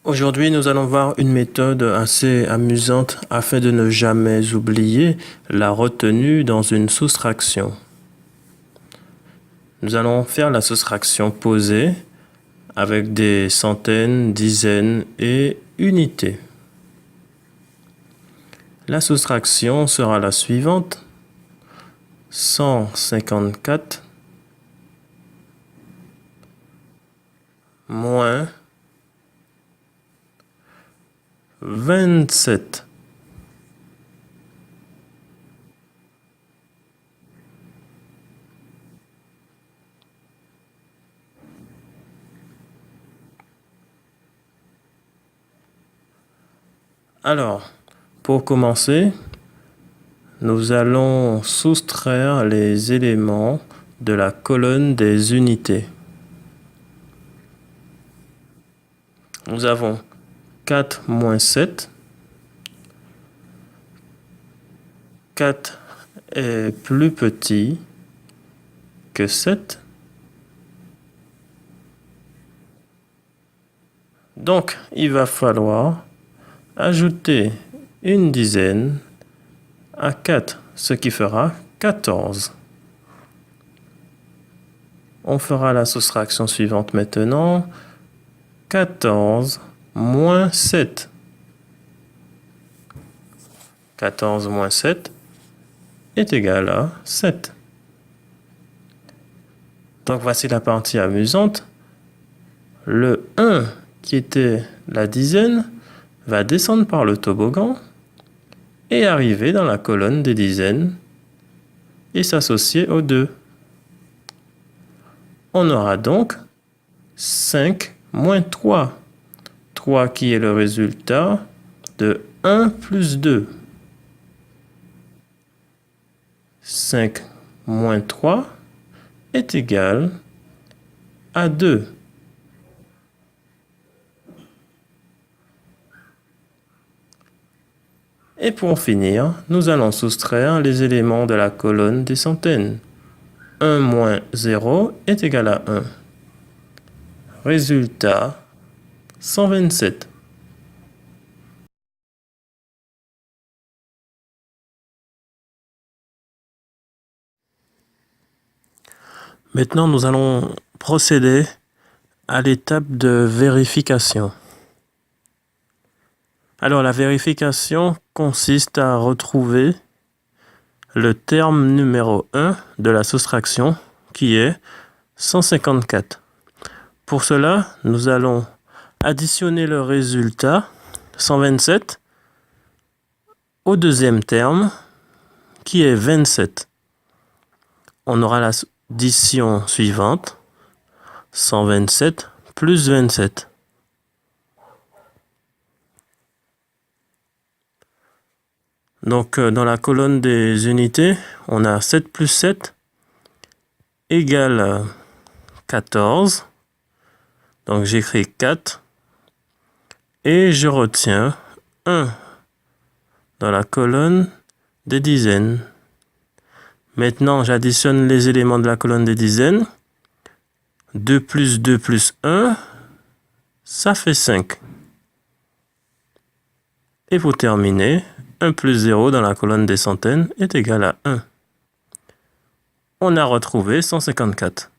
Aujourd'hui, nous allons voir une méthode assez amusante afin de ne jamais oublier la retenue dans une soustraction. Nous allons faire la soustraction posée avec des centaines, dizaines et unités. La soustraction sera la suivante. 154 moins 27. Alors, pour commencer, nous allons soustraire les éléments de la colonne des unités. Nous avons 4 moins 7. 4 est plus petit que 7. Donc, il va falloir ajouter une dizaine à 4, ce qui fera 14. On fera la soustraction suivante maintenant. 14 moins 7. 14 moins 7 est égal à 7. Donc voici la partie amusante. Le 1, qui était la dizaine, va descendre par le toboggan et arriver dans la colonne des dizaines et s'associer au 2. On aura donc 5 moins 3. 3 qui est le résultat de 1 plus 2. 5 moins 3 est égal à 2. Et pour finir, nous allons soustraire les éléments de la colonne des centaines. 1 moins 0 est égal à 1. Résultat, 127. Maintenant, nous allons procéder à l'étape de vérification. Alors, la vérification consiste à retrouver le terme numéro 1 de la soustraction, qui est 154. Pour cela, nous allons additionner le résultat, 127, au deuxième terme, qui est 27. On aura l'addition suivante, 127 plus 27. Donc, dans la colonne des unités, on a 7 plus 7 égale 14. Donc, j'écris 4 et je retiens 1 dans la colonne des dizaines. Maintenant, j'additionne les éléments de la colonne des dizaines. 2 plus 2 plus 1, ça fait 5. Et pour terminer, 1 plus 0 dans la colonne des centaines est égal à 1. On a retrouvé 154.